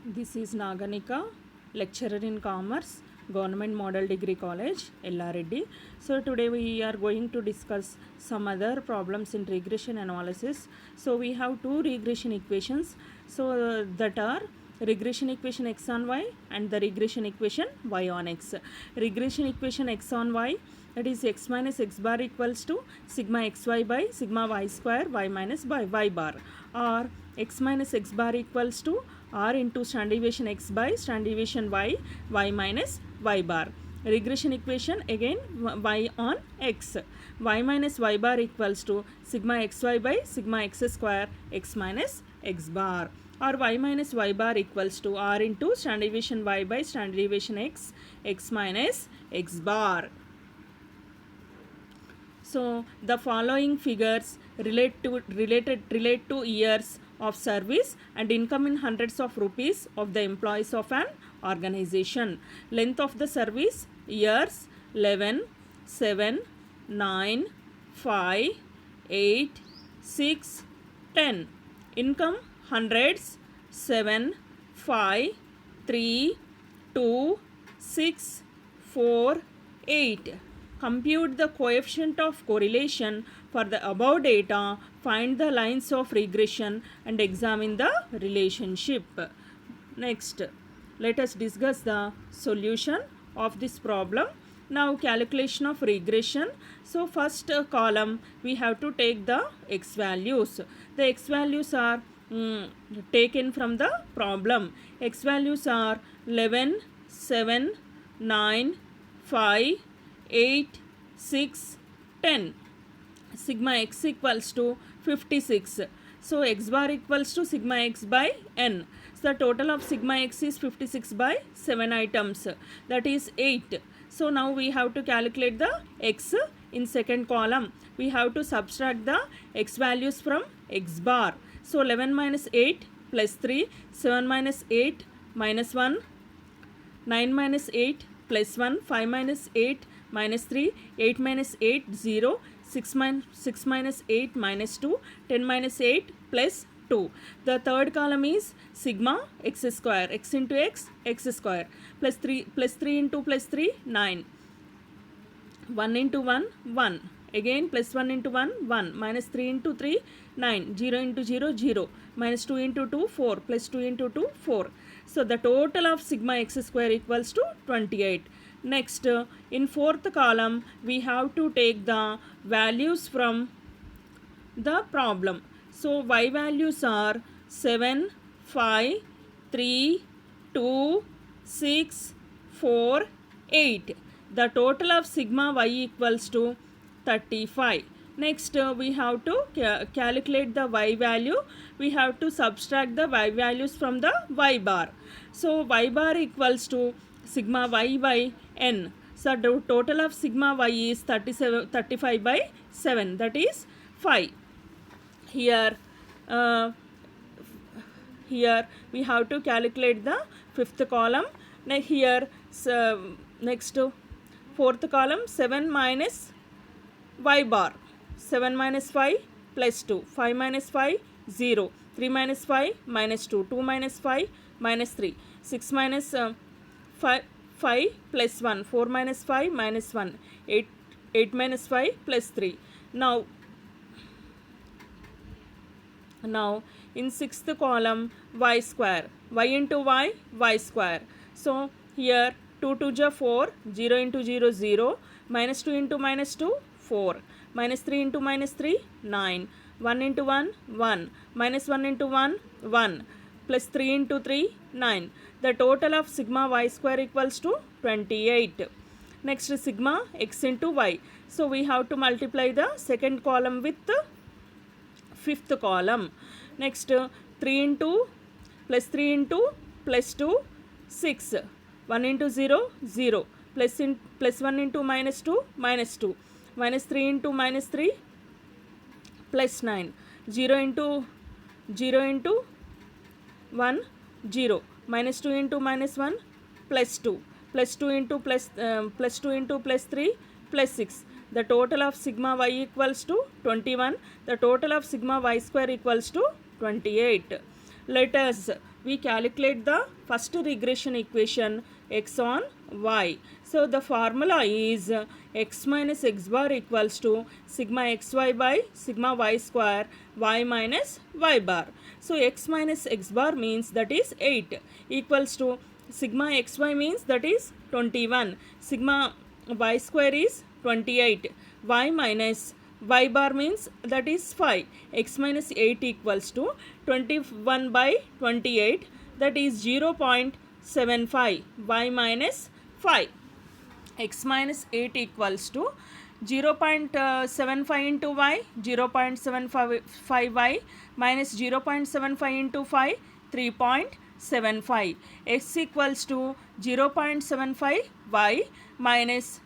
This is Naganika, lecturer in Commerce, Government Model Degree College, Ellareddy. So today we are going to discuss some other problems in regression analysis. So we have two regression equations. That are regression equation x on y and the regression equation y on x. Regression equation x on y, that is x minus x bar equals to sigma xy by sigma y square y minus by y bar, or x minus x bar equals to r into standard deviation x by standard deviation y minus y bar. Regression equation again y on x, y minus y bar equals to sigma xy by sigma x square x minus x bar, or y minus y bar equals to r into standard deviation y by standard deviation x minus x bar. So the following figures relate to years of service and income in hundreds of rupees of the employees of an organization. Length of the service years 11, 7, 9, 5, 8, 6, 10. Income hundreds 7, 5, 3, 2, 6, 4, 8. Compute the coefficient of correlation for the above data, find the lines of regression and examine the relationship. Next, let us discuss the solution of this problem. Now calculation of regression. So first column we have to take the x values. The x values are taken from the problem. X values are 11, 7, 9, 5, 8, 6, 10. Sigma x equals to 56. So x bar equals to sigma x by n. So the total of sigma x is 56 by 7 items, that is 8. So now we have to calculate the x in second column. We have to subtract the x values from x bar. So 11 minus 8 plus 3, 7 minus 8 minus 1, 9 minus 8 plus 1, 5 minus 8 minus 3, 8 minus 8, 0, 6 minus 8 minus 2, 10 minus 8 plus 2. The third column is sigma x square, x into x square, plus 3 into plus 3, 9. 1 into 1, 1. Again plus 1 into 1, 1. Minus 3 into 3, 9. 0 into 0, 0. Minus 2 into 2, 4. Plus 2 into 2, 4. So the total of sigma x square equals to 28. Next, in fourth column, we have to take the values from the problem. So y values are 7, 5, 3, 2, 6, 4, 8. The total of sigma y equals to 35. Next, we have to calculate the y value. We have to subtract the y values from the y bar. So y bar equals to sigma y by n. So the total of sigma y is 35 by 7, that is 5. Here we have to calculate the fifth column. Next fourth column, 7 minus y bar, 7 minus 5 plus 2, 5 minus 5, 0, 3 minus 5 minus 2, 2 minus 5 minus 3, 6 minus 5 plus 1, 4 minus 5 minus 1, 8 minus 5 plus 3. Now in sixth column, y square, y into y, y square. So here 2 to the 4, 0 into 0, 0, minus 2 into minus 2, 4, minus 3 into minus 3, 9, 1 into 1, 1, minus 1 into 1, 1, plus 3 into 3, 9. The total of sigma y square equals to 28. Next, sigma x into y. So we have to multiply the second column with the fifth column. Next, 3 into plus 3 into plus 2, 6. 1 into 0, 0. Plus 1 into minus 2, minus 2. Minus 3 into minus 3, plus 9. 0 into 1, 0. Minus 2 into minus 1, plus 2. Plus 2 into plus 2 into plus 3, plus 6. The total of sigma y equals to 21. The total of sigma y square equals to 28. Let us we calculate the first regression equation x on y. So the formula is x minus x bar equals to sigma xy by sigma y square y minus y bar. So x minus x bar means that is 8 equals to sigma xy means that is 21, sigma y square is 28, y minus y bar means that is 5, x minus 8 equals to 21 by 28, that is 0.75, y minus 5, x minus 8 equals to 0.75 into y, 0.75 y minus 0.75 into 5, 3.75, x equals to 0.75 y minus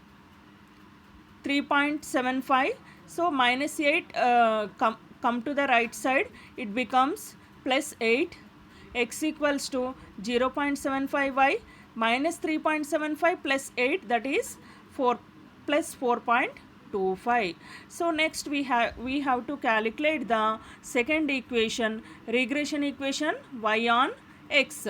3.75. So minus 8 come to the right side, it becomes plus 8, x equals to 0.75 y minus 3.75 plus 8, that is 4 plus 4.25. So next we have to calculate the second equation, regression equation y on x.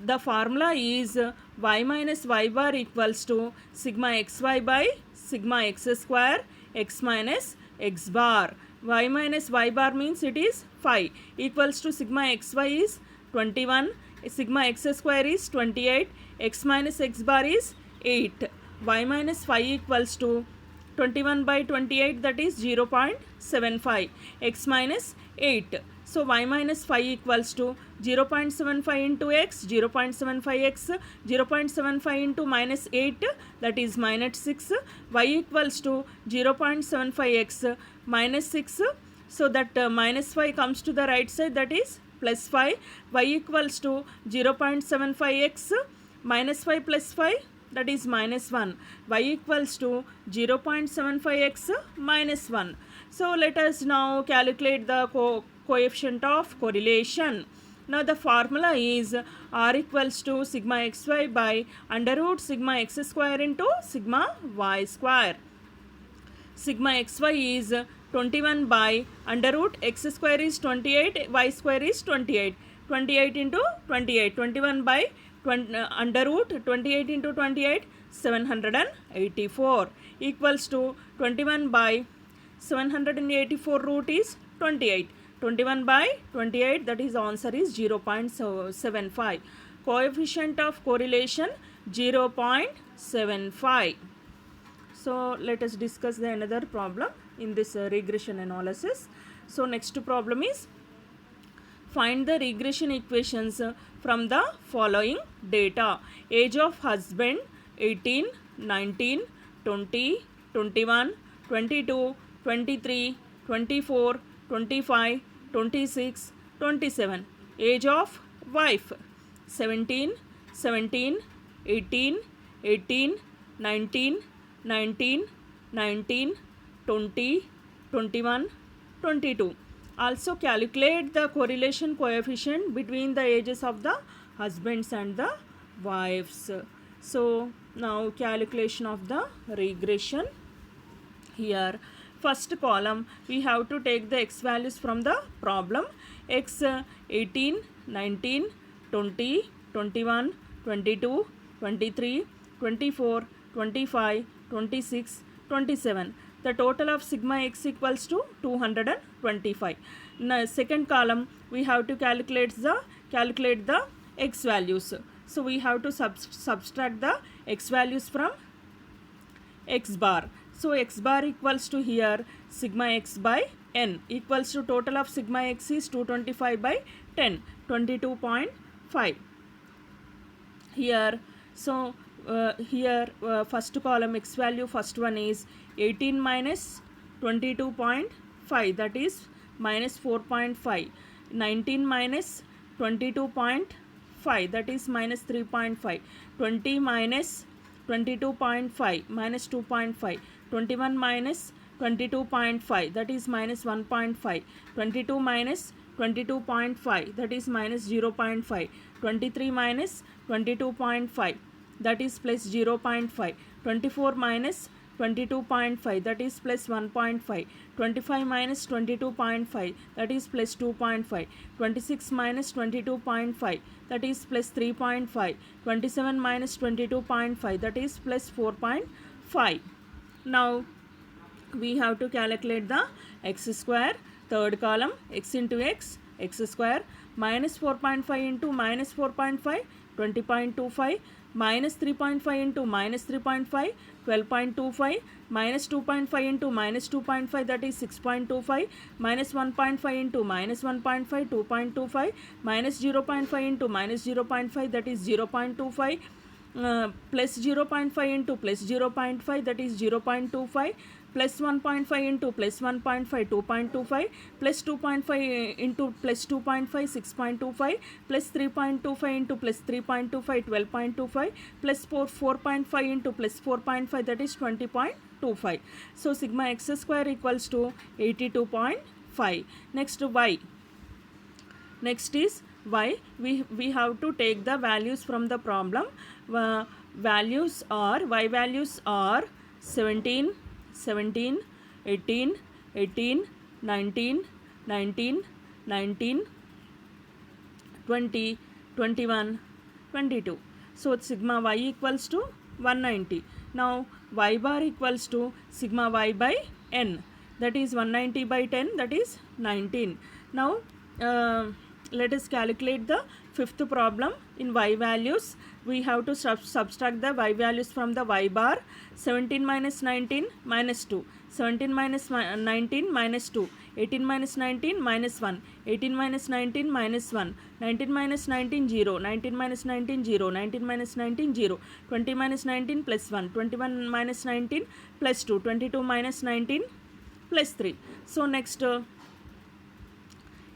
The formula is y minus y bar equals to sigma xy by sigma x square x minus x bar. Y minus y bar means it is 5 equals to sigma xy is 21, sigma x square is 28, x minus x bar is 8, y minus 5 equals to 21 by 28, that is 0.75, x minus 8. So y minus 5 equals to 0.75 into x, 0.75x, 0.75 into minus 8, that is minus 6, y equals to 0.75x minus 6, so that minus 5 comes to the right side, that is plus 5, y equals to 0.75x minus 5 plus 5, that is minus 1, y equals to 0.75x minus 1. So let us now calculate the coefficient of correlation. Now the formula is r equals to sigma xy by under root sigma x square into sigma y square. Sigma xy is 21 by under root x square is 28, y square is 28, 28 into 28, 21 by under root 28 into 28, 784 equals to 21 by 784 root is 28, 21 by 28, that is answer is 0.75. Coefficient of correlation 0.75. So let us discuss the another problem in this regression analysis. So next problem is find the regression equations from the following data. Age of husband 18, 19, 20, 21, 22, 23, 24, 25, 26, 27. Age of wife 17, 17, 18, 18, 19, 19, 19, 20, 21, 22. Also calculate the correlation coefficient between the ages of the husbands and the wives. So now calculation of the regression. Here first column we have to take the x values from the problem. X 18, 19, 20, 21, 22, 23, 24, 25, 26, 27. The total of sigma x equals to 225. Now second column we have to calculate the x values. So we have to subtract the x values from x bar. So x bar equals to here sigma x by n equals to total of sigma x is 225 by 10, 22.5. Here so here first column x value, first one is 18 minus 22.5, that is minus 4.5, 19 minus 22.5, that is minus 3.5, 20 minus 22.5 minus 2.5, 21 minus 22.5, that is minus 1.5, 22 minus 22.5, that is minus 0.5, 23 minus 22.5, that is plus 0.5, 24 minus 22.5, that is plus 1.5. 25 minus 22.5, that is plus 2.5. 26 minus 22.5, that is plus 3.5. 27 minus 22.5, that is plus 4.5. Now we have to calculate the x square. Third column, x into x square, minus 4.5 into minus 4.5, 20.25, minus 3.5 into minus 3.5, 12.25, minus 2.5 into minus 2.5, that is 6.25, minus 1.5 into minus 1.5, 2.25, minus 0.5 into minus 0.5, that is 0.25, plus 0.5 into plus 0.5, that is 0.25, plus 1.5 into plus 1.5, 2.25, plus 2.5 into plus 2.5, 6.25, plus 3.25 into plus 3.25, 12.25, plus 4.5 into plus 4.5, that is 20.25. So sigma x square equals to 82.5. Next y. Next is y. We have to take the values from the problem. Values are, y values are 17, 17, 18, 18, 19, 19, 19, 20, 21, 22. So sigma y equals to 190. Now y bar equals to sigma y by n, that is 190 by 10, that is 19. Now let us calculate the fifth problem. In y values, we have to subtract the y values from the y bar. 17 minus 19 minus 2, 17 minus 19 minus 2, 18 minus 19 minus 1, 18 minus 19 minus 1, 19 minus 19 0, 19 minus 19 0, 19 minus 19 0, 20 minus 19 plus 1, 21 minus 19 plus 2, 22 minus 19 plus 3. So next,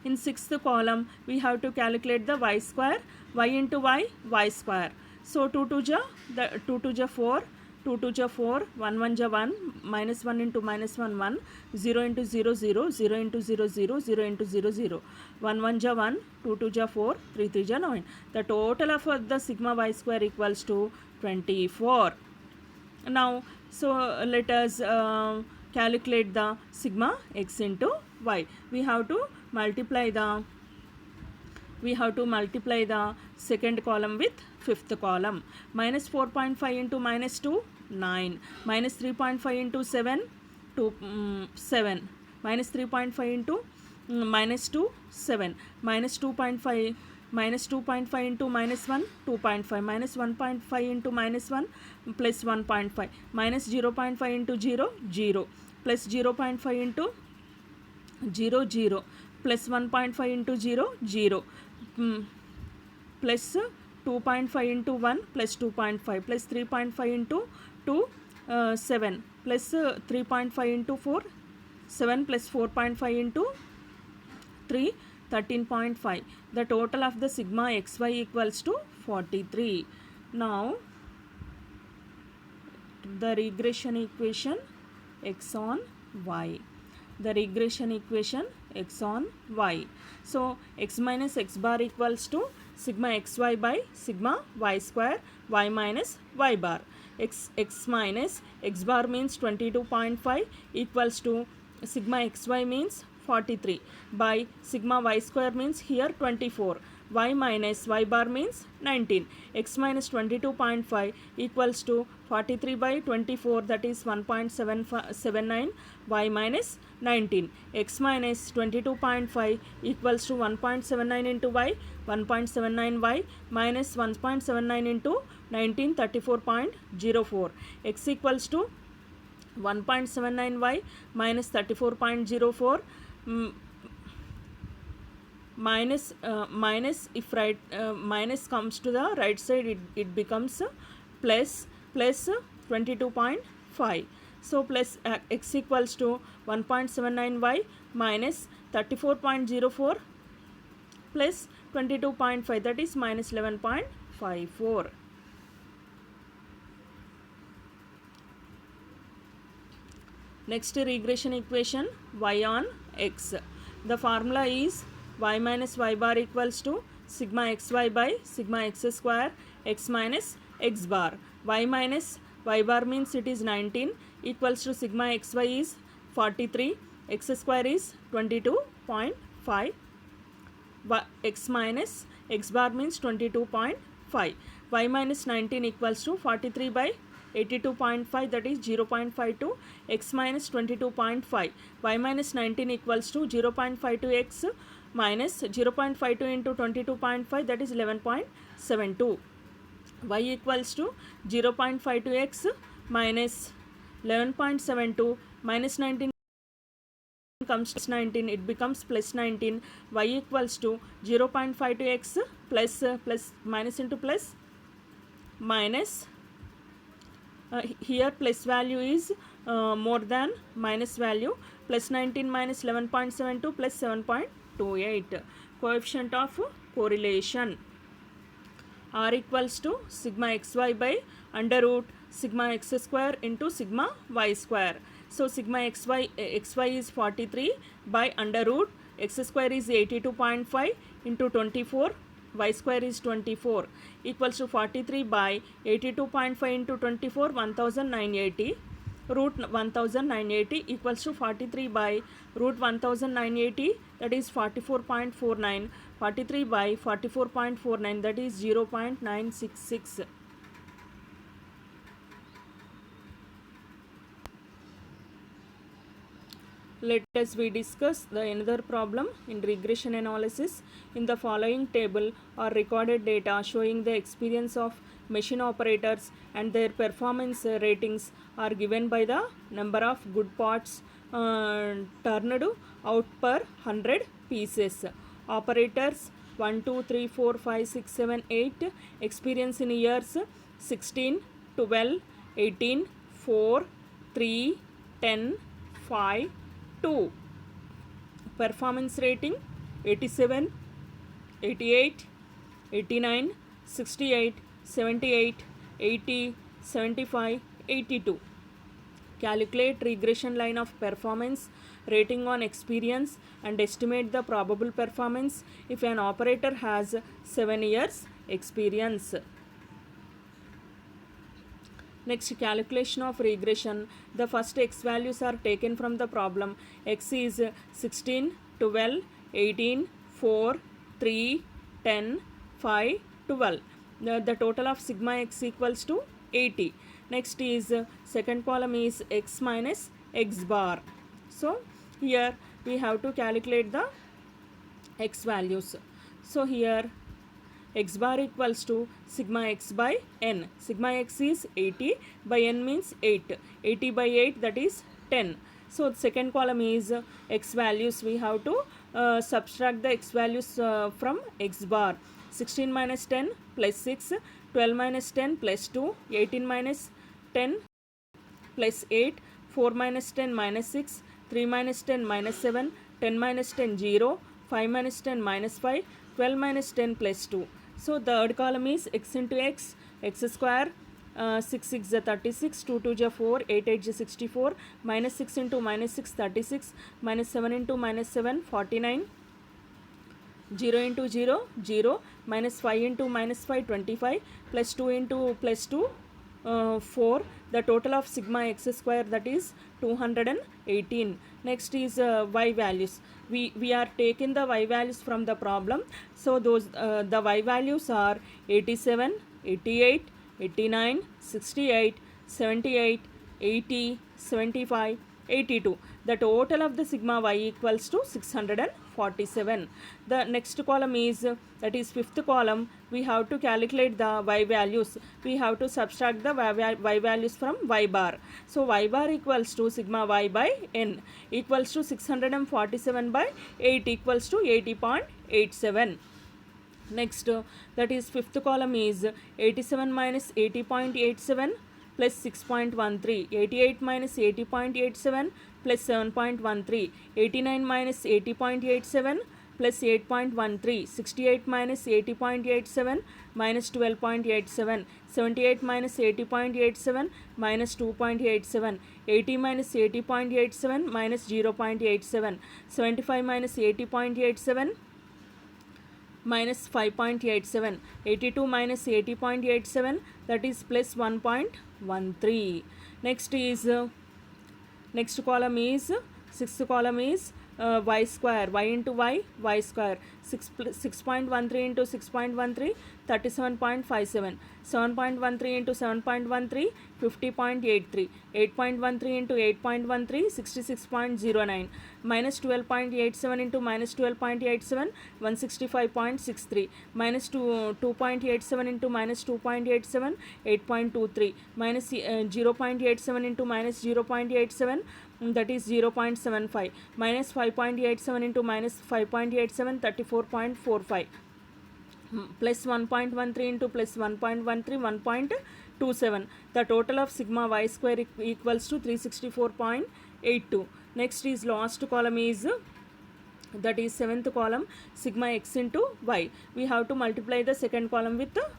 in sixth column, we have to calculate the y square. Y into y square. So 2 to ja 4, 2 to ja 4, 1 1 ja 1, minus 1 into minus 1 1, 0 into 0 0, 0 into 0 0, 0 into 0 0, 1 1 ja 1, 2 to ja 4, 3 3 ja 9. The total of the sigma y square equals to 24. Now, so let us calculate the sigma x into y. We have to multiply the second column with fifth column. Minus 4.5 into minus 2, 9. Minus 3.5 into 7, 7. Minus 3.5 into minus 2, 7. Minus 2.5 into minus 1, 2.5. Minus 1.5 into minus 1, plus 1.5. Minus 0.5 into 0, 0. Plus 0.5 into 0, 0. Plus 1.5 into 0, 0. Plus 2.5 into 1 plus 2.5 plus 3.5 into 2, 7 plus 3.5 into 4, 7 plus 4.5 into 3, 13.5. The total of the sigma xy equals to 43. Now the regression equation x on y. The regression equation x on y. So x minus x bar equals to sigma xy by sigma y square, y minus y bar. X minus x bar means 22.5 equals to sigma xy means 43 by sigma y square means here 24. Y minus y bar means 19. X minus 22.5 equals to 43 by 24, that is 1.79. Y minus 19. X minus 22.5 equals to 1.79 into y, 1.79 y minus 1.79 into 19, 34.04. X equals to 1.79 y minus 34.04. Minus if right minus comes to the right side, it becomes plus 22.5. So plus x equals to 1.79 y minus 34.04 plus 22.5, that is minus 11.54. Next regression equation y on x. The formula is y minus y bar equals to sigma xy by sigma x square, x minus x bar. Y minus y bar means it is 19. equals to sigma xy is 43, x square is 22.5, x minus x bar means 22.5, y minus 19 equals to 43 by 82.5, that is 0.52, x minus 22.5, y minus 19 equals to 0.52x minus 0.52 into 22.5, that is 11.72, y equals to 0.52x minus 11.72 minus 19 comes to 19, it becomes plus 19, y equals to 0.52x plus minus into plus minus, here plus value is more than minus value, plus 19 minus 11.72 plus 7.28, coefficient of correlation r equals to sigma xy by under root sigma x square into sigma y square. So sigma xy is 43 by under root x square is 82.5 into 24, y square is 24, equals to 43 by 82.5 into 24, 1980, root 1980 equals to 43 by root 1980, that is 44.49, 43 by 44.49, that is 0.966. Let us we discuss the another problem in regression analysis. In the following table are recorded data showing the experience of machine operators and their performance ratings are given by the number of good parts turned out per 100 pieces. Operators 1, 2, 3, 4, 5, 6, 7, 8. Experience in years 16, 12, 18, 4, 3, 10, 5, 2. Performance rating 87, 88, 89, 68, 78, 80, 75, 82. Calculate regression line of performance rating on experience and estimate the probable performance if an operator has 7 years experience. Next, calculation of regression. The first x values are taken from the problem. X is 16, 12, 18, 4, 3, 10, 5, 12. The total of sigma x equals to 80. Next is second column is x minus x bar. So here we have to calculate the x values. So here x bar equals to sigma x by n. Sigma x is 80 by n means 8. 80 by 8, that is 10. So second column is x values. We have to subtract the x values from x bar. 16 minus 10 plus 6, 12 minus 10 plus 2, 18 minus 10 plus 8, 4 minus 10 minus 6, 3 minus 10 minus 7, 10 minus 10 0, 5 minus 10 minus 5, 12 minus 10 plus 2. So third column is x into x square, 6 6 is 36, 2 2 is 4, 8 8 is 64, minus 6 into minus 6 36, minus 7 into minus 7 49, 0 into 0 0, minus 5 into minus 5 25, plus 2 into plus 2 4. The total of sigma x square, that is 218. Next is y values. We are taking the y values from the problem. So those the y values are 87, 88, 89, 68, 78, 80, 75, 82. The total of the sigma y equals to 647. The next column is, that is fifth column, we have to calculate the y values. We have to subtract the y values from y bar. So y bar equals to sigma y by n equals to 647 by 8 equals to 80.87. Next, that is fifth column is 87 minus 80.87 plus 6.13, 88 minus 80.87 plus 7.13, 89 minus 80.87 plus 8.13, 68 minus 80.87 minus 12.87, 78 minus 80.87 minus 2.87, 80 minus 80.87 minus 0.87, 75 minus 80.87 minus 5.87, 82 minus 80.87, that is plus 1.13. Next is Next column is, sixth column is y square, y into y square. 6.13 into 6.13, 37.57. 7.13 into 7.13, 50.83. 8.13 into 8.13, 66.09. Minus 12.87 into minus 12.87, 165.63. Minus 2.87 into minus 2.87, 8.23. Minus 0.87 into minus 0.87, that is 0.75. Minus 5.87 into minus 5.87, 34.45. Plus 1.13 into plus 1.13, 1.27. The total of sigma y square equals to 364.82. Next is last column is, that is seventh column, sigma x into y. We have to multiply the second column with the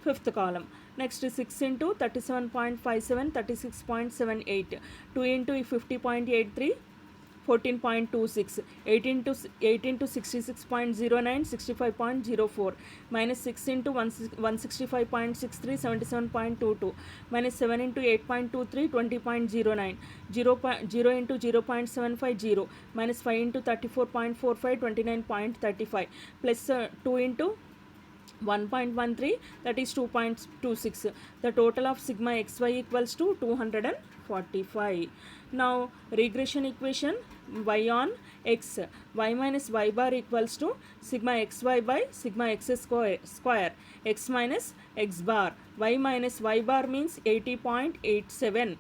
fifth column. Next is 6 into 37.57, 36.78. 2 into 50.83, 14.26. 8 into 66.09, 65.04. Minus 6 into 165.63, 77.22. Minus 7 into 8.23, 20.09. 0 into 0.75, 0. Minus 5 into 34.45, 29.35. Plus 2 into 1.13, that is 2.26. The total of sigma xy equals to 245. Now regression equation, y on x, y minus y bar equals to sigma xy by sigma x square, x minus x bar. Y minus y bar means 80.87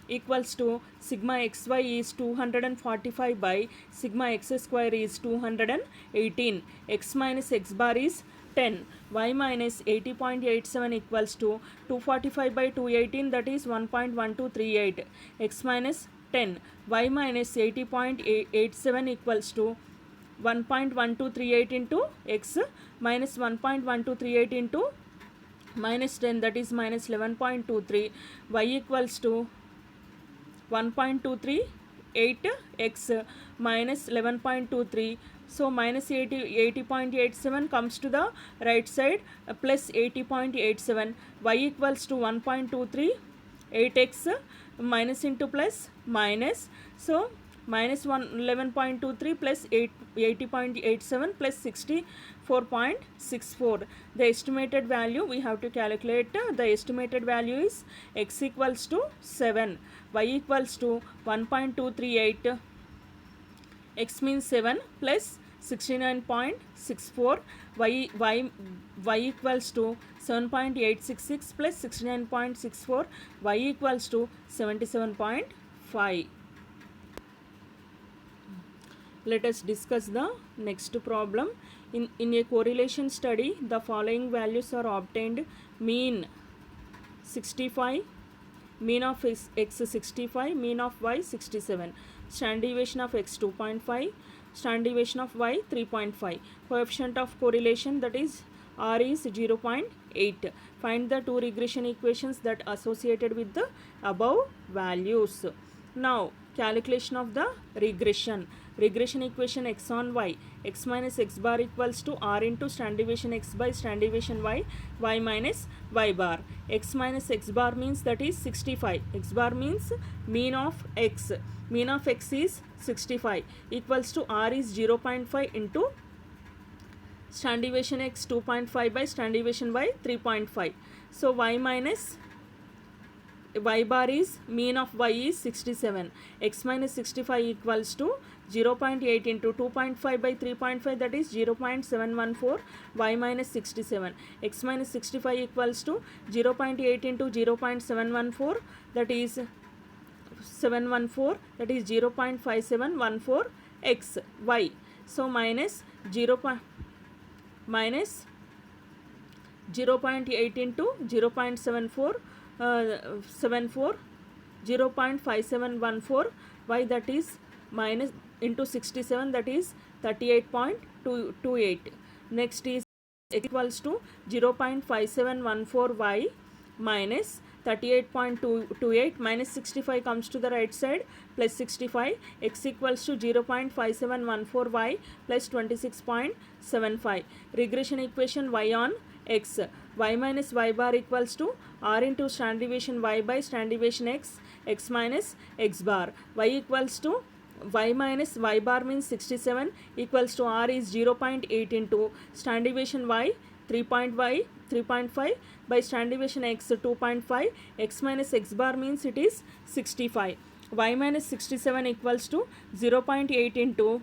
equals to sigma xy is 245 by sigma x square is 218. X minus x bar is 10. Y minus 80.87 equals to 245 by 218, that is 1.1238. X minus 10. Y minus 80.87 equals to 1.1238 into x minus 1.1238 into minus 10, that is minus 11.23. Y equals to 1.238x minus 11.23. So minus 80.87 comes to the right side, plus 80.87. Y equals to 1.238x minus into plus minus. So minus 11.23 plus 80.87 plus 64.64. The estimated value we have to calculate. The estimated value is x equals to 7, y equals to 1.238, x means 7 plus 69.64, y equals to 7.866 plus 69.64, y equals to 77.5. Let us discuss the next problem. In a correlation study, the following values are obtained: mean 65, mean of x 65, mean of y 67, standard deviation of x 2.5, standard deviation of y 3.5. Coefficient of correlation, that is r is 0.8. Find the two regression equations that associated with the above values. Now calculation of the regression. Regression equation x on y, x minus x bar equals to r into standard deviation x by standard deviation y, y minus y bar. X minus x bar means that is 65. X bar means mean of x. Mean of x is 65 equals to r is 0.5 into standard deviation x 2.5 by standard deviation y 3.5. So y minus y bar is, mean of y is 67. X minus 65 equals to 0.8 into 2.5 by 3.5, that is 0.714, y minus 67. X minus 65 equals to 0.8 into 0.714, that is 714, that is 0.5714 x y. So minus 0.8 into 0.74, 0.5714 y, that is minus into 67, that is 38.28. Next is x equals to 0.5714 y minus 38.28, minus 65 comes to the right side, plus 65, x equals to 0.5714 y plus 26.75. Regression equation y on x, y minus y bar equals to r into standard deviation y by standard deviation x, x minus x bar. Y equals to y minus y bar means 67 equals to r is 0.8 into standard deviation y 3.5 by standard deviation x 2.5. X minus x bar means it is 65. Y minus 67 equals to 0.8 into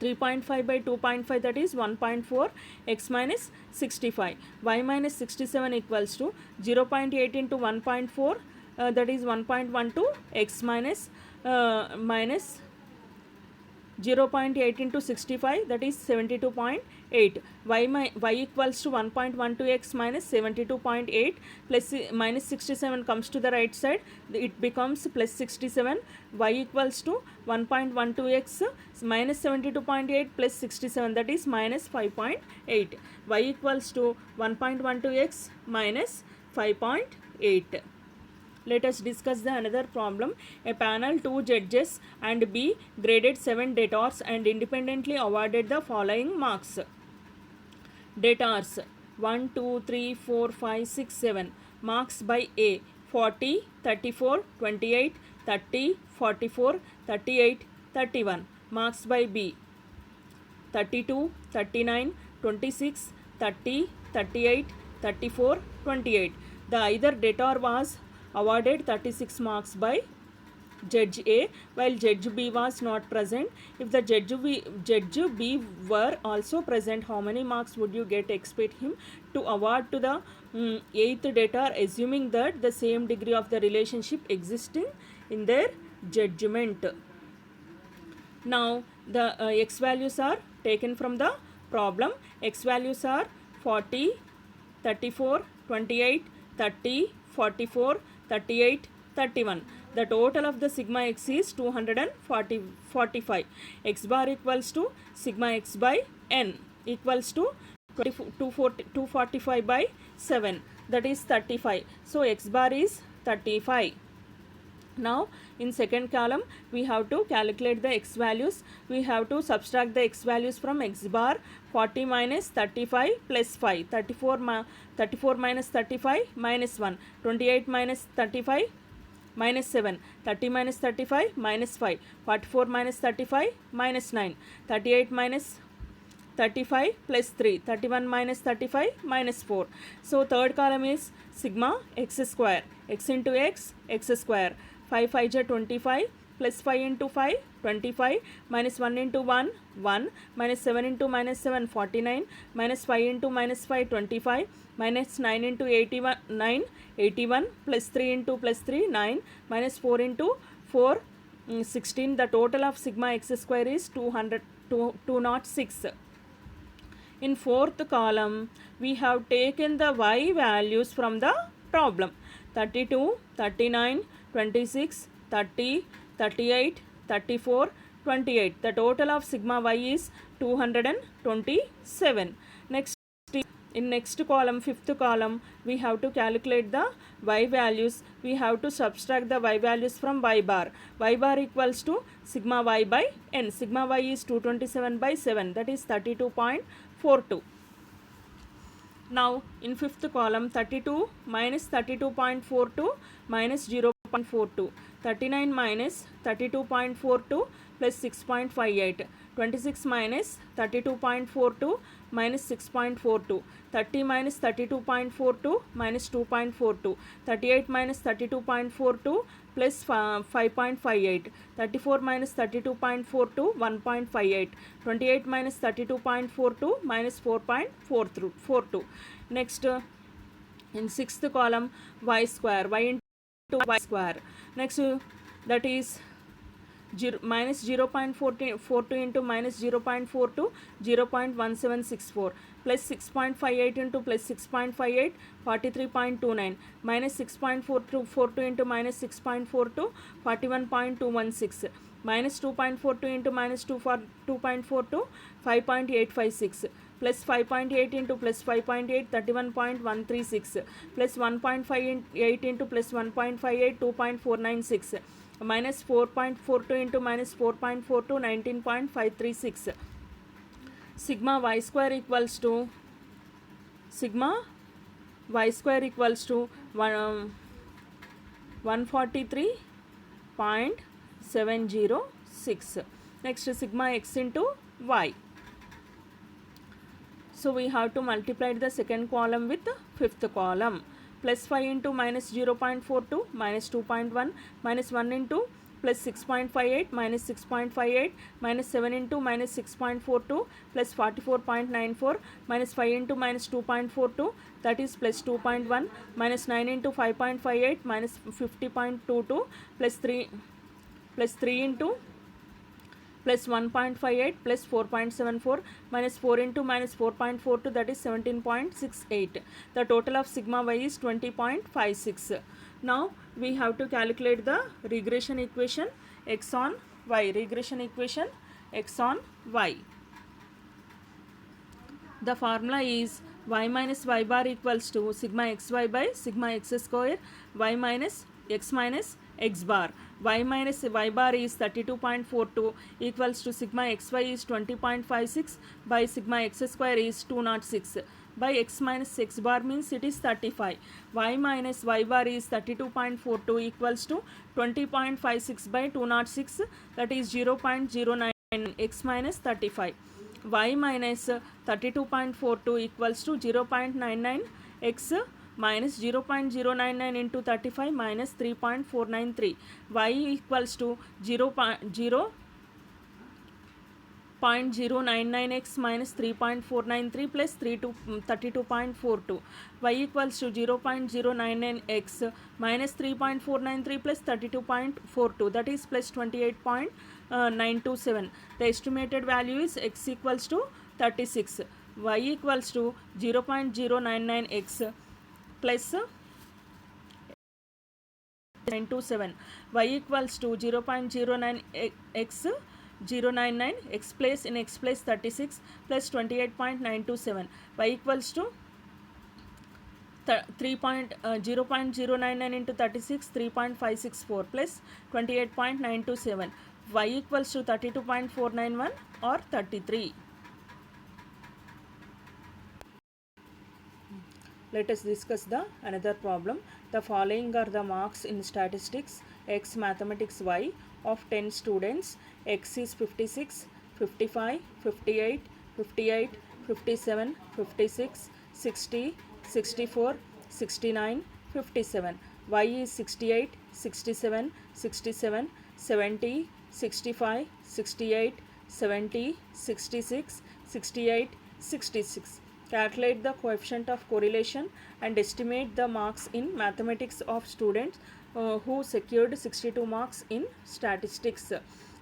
3.5 by 2.5, that is 1.4. X minus 65. Y minus 67 equals to 0.8 into 1.4, that is 1.12. X minus minus 0.8 into 65, that is 72.8. Y equals to 1.12x minus 72.8 plus minus 67 comes to the right side, it becomes plus 67. Y equals to 1.12x minus 72.8 plus 67, that is minus 5.8. Y equals to 1.12x minus 5.8. Let us discuss the another problem. A panel 2 judges and B graded 7 debtors and independently awarded the following marks. Debtors 1, 2, 3, 4, 5, 6, 7. Marks by A 40, 34, 28, 30, 44, 38, 31. Marks by B 32, 39, 26, 30, 38, 34, 28. The either debtor was awarded 36 marks by Judge A, while Judge B was not present. If the Judge B were also present, how many marks would you expect him to award to the 8th debtor, assuming that the same degree of the relationship existing in their judgment? Now the x values are taken from the problem. X values are 40, 34, 28, 30, 44, 38, 31. The total of the sigma x is 245. X bar equals to sigma x by n equals to 245 by 7, that is 35. So x bar is 35. Now in second column we have to calculate the x values. We have to subtract the x values from x bar. 40 minus 35 plus 5, 34 minus 35 minus 1, 28 minus 35 minus 7, 30 minus 35 minus 5, 44 minus 35 minus 9, 38 minus 35 plus 3, 31 minus 35 minus 4. So third column is sigma x square, x into x, x square. 5 5 is 25 plus 5 into 5, 25 minus 1 into 1, 1 minus 7 into minus 7, 49 minus 5 into minus 5, 25 minus 9 into 81, 9, 81 plus 3 into plus 3, 9 minus 4 into 4, 16. The total of sigma x square is 206. In fourth column, we have taken the y values from the problem. 32, 39, 26, 30, 38, 34, 28. The total of sigma y is 227. In next column, fifth column, we have to calculate the y values. We have to subtract the y values from y bar. Y bar equals to sigma y by n. Sigma y is 227 by 7, that is 32.42. Now in fifth column, 32 minus 32.42 minus 0.42, 39 minus 32.42 plus 6.58, 26 minus 32.42 minus 6.42, 30 minus 32.42 minus 2.42, 38 minus 32.42 plus 5.58, 34 minus 32.42 1.58, 28 minus 32.42 minus 4.42. Next in sixth column, y square, y into y square. Next that is minus 0.42 into minus 0.42, 0.1764 plus 6.58 into plus 6.58, 43.29 minus 6.42 into minus 6.42, 41.216 minus 2.42 into minus 2.42, 5.856 plus 5.8 into plus 5.8, 31.136 plus 1.58 into plus 1.58, 2.496 minus 4.42 into minus 4.42, 19.536. Sigma y square equals to 1 143.706. Next, sigma x into y. So we have to multiply the second column with the fifth column. Plus 5 into minus 0.42 minus 2.1 minus 1 into plus 6.58 minus 6.58 minus 7 into minus 6.42 plus 44.94 minus 5 into minus 2.42, that is plus 2.1 minus 9 into 5.58 minus 50.22 plus 3 into plus 1.58 plus 4.74 minus 4 into minus 4.42, that is 17.68. The total of sigma y is 20.56. Now we have to calculate the regression equation x on y. Regression equation x on y. The formula is y minus y bar equals to sigma xy by sigma x square, y minus x bar. Y minus y bar is 32.42 equals to sigma xy is 20.56 by sigma x square is 206 by x minus x bar means it is 35. Y minus y bar is 32.42 equals to 20.56 by 206, that is 0.09 x minus 35. Y minus 32.42 equals to 0.99 x minus 0.099 into 35 minus 3.493. Y equals to 0.099 x minus 3.493 plus 32.42. Y equals to 0.099 x minus 3.493 plus 32.42, that is plus 28.927. The estimated value is x equals to 36. Y equals to 0.099 x plus 927. Y equals to 0.09 x 099 x place in x place 36 plus 28.927. Y equals to 0.099 into 36, 3.564 plus 28.927. Y equals to 32.491 or 33. Let us discuss the another problem. The following are the marks in statistics x, mathematics y of 10 students. X is 56, 55, 58, 58, 57, 56, 60, 64, 69, 57. Y is 68, 67, 67, 70, 65, 68, 70, 66, 68, 66. Calculate the coefficient of correlation and estimate the marks in mathematics of students who secured 62 marks in statistics.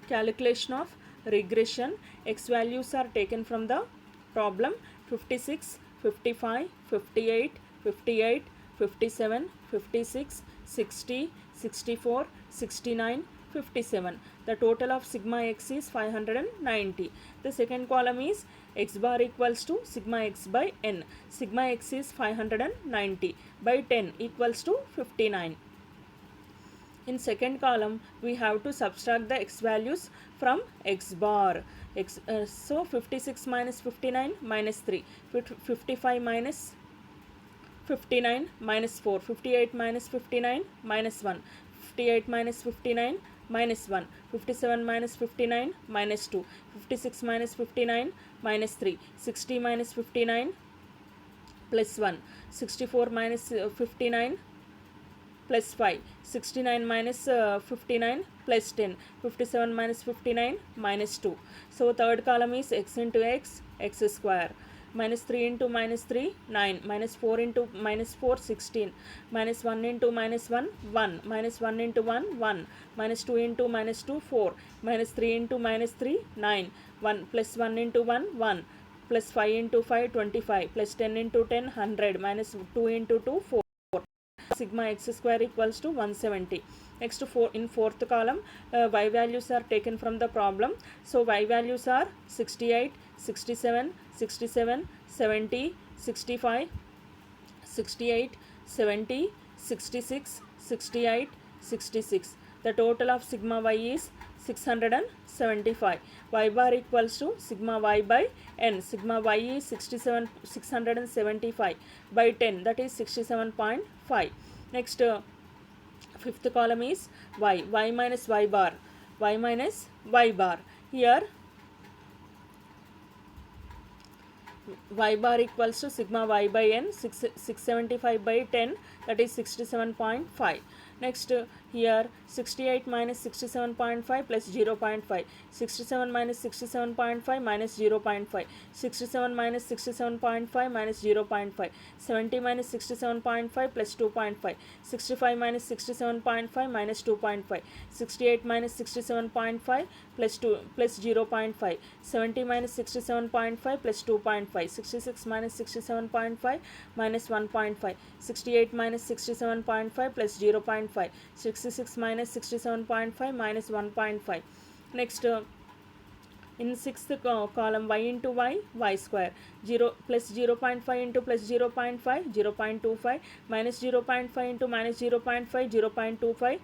Calculation of regression. X values are taken from the problem 56, 55, 58, 58, 57, 56, 60, 64, 69, 57. The total of sigma x is 590. The second column is x bar equals to sigma x by n. Sigma x is 590 by 10 equals to 59. In second column we have to subtract the x values from x bar. So 56 minus 59 minus 3, 55 minus 59 minus 4, 58 minus 59 minus 1, 58 minus 59 minus 1, 57 minus 59 minus 2, 56 minus 59 minus 3, 60 minus 59 plus 1, 64 minus 59 plus 5, 69 minus 59 plus 10, 57 minus 59 minus 2. So third column is x into x, x square. Minus 3 into minus 3, 9. Minus 4 into minus 4, 16. Minus 1 into minus 1, 1. Minus 1 into 1, 1. Minus 2 into minus 2, 4. Minus 3 into minus 3, 9. 1 plus 1 into 1, 1. Plus 5 into 5, 25. Plus 10 into 10, 100. Minus 2 into 2, 4. Sigma x square equals to 170. Next, in fourth column, y values are taken from the problem. So y values are 68, 67, 67, 70, 65, 68, 70, 66, 68, 66. The total of sigma y is 675. Y bar equals to sigma y by n. Sigma y is 675 by 10, that is 67.5. Next, Fifth column is y minus y bar, y minus y bar. Here y bar equals to sigma y by n, 675 by 10, that is 67.5. Next here 68 minus 67.5 plus 0.5, 67 minus 67.5 minus 0.5, 67 minus 67.5 minus 0.5, 70 minus 67.5 plus 2.5, 65 minus 67.5 minus 2.5, 68 minus 67.5 plus 2 plus 0.5, 70 minus 67.5 plus 2.5, 66 minus 67.5 minus 1.5, 68 minus 67.5 plus 0.5, 66 minus 67.5 minus 1.5. Next in sixth column y into y square, 0 plus 0.5 into plus 0.5, 0.25, minus 0.5 into minus 0.5, 0.25,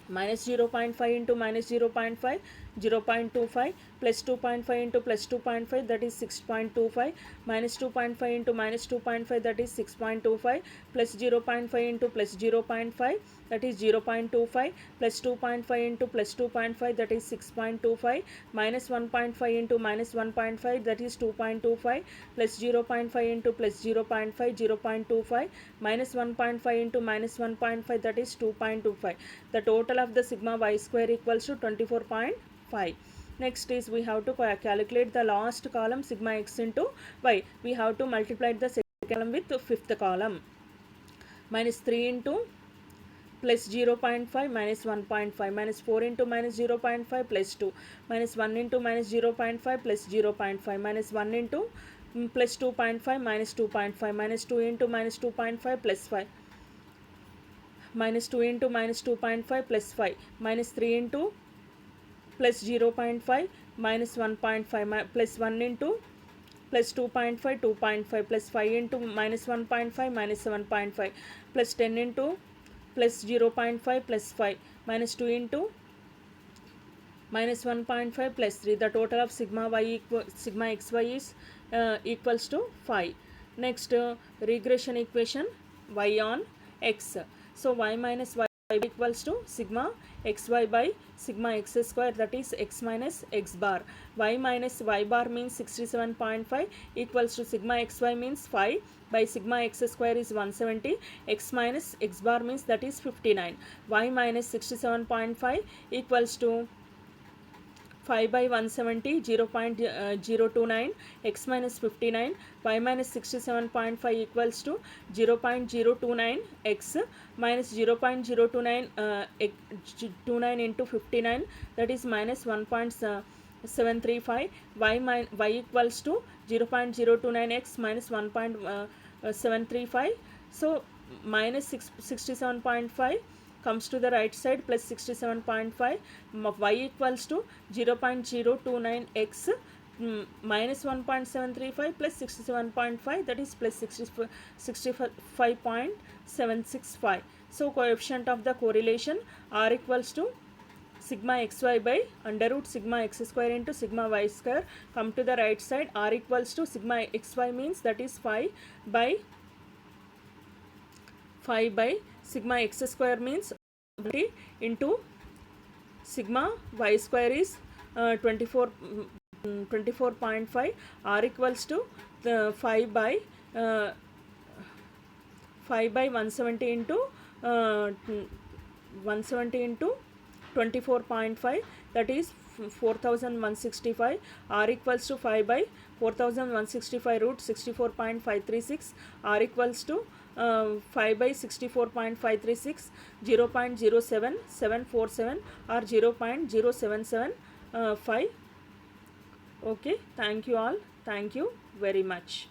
minus 0.5 into minus 0.5, 0.25, plus 2.5 into plus 2.5, that is 6.25, minus 2.5 into minus 2.5, that is 6.25, plus 0.5 into plus 0.5, that is 0.25, plus 2.5 into plus 2.5, that is 6.25, minus 1.5 into minus 1.5, that is 2.25, plus 0.5 into plus 0.5, 0.25, minus 1.5 into minus 1.5, that is 2.25. The total of the sigma y square equals to 24.5. Next is we have to calculate the last column sigma x into y. We have to multiply the second column with the fifth column. Minus 3 into plus 0.5 minus 1.5, minus 4 into minus 0.5 plus 2, minus 1 into minus 0.5 plus 0.5, minus 1 into plus 2.5 minus 2.5, minus 2 into minus 2.5 plus 5, minus 2 into minus 2.5 plus 5, minus 3 into plus 0.5 minus 1.5, plus 1 into plus 2.5, 2.5, plus 5 into minus 1.5 minus 7.5, plus 10 into plus 0.5 plus 5, minus 2 into minus 1.5 plus 3. The total of sigma xy is equals to 5. Next regression equation y on x. So y minus y equals to sigma xy by sigma x square, that is x minus x bar. Y minus y bar means 67.5 equals to sigma xy means 5 by sigma x square is 170, x minus x bar means that is 59. Y minus 67.5 equals to 5 by 170, 0.029, x minus 59, y minus 67.5 equals to 0.029 x minus 0.029 29 into 59, that is minus 1.735, y equals to 0.029 x minus 1.735. So minus 67.5 comes to the right side, plus 67.5, y equals to 0.029 x minus 1.735 plus 67.5, that is plus 65.765. So coefficient of the correlation r equals to sigma xy by under root sigma x square into sigma y square. Come to the right side, r equals to sigma xy means that is 5 by sigma x square means into sigma y square is 24.5, r equals to 5 by 170 into 170 into 24.5, that is 4165, r equals to 5 by 4165 root 64.536, r equals to 5 by 64.536, 0.07747 or 0.0775. Okay, thank you all. Thank you very much.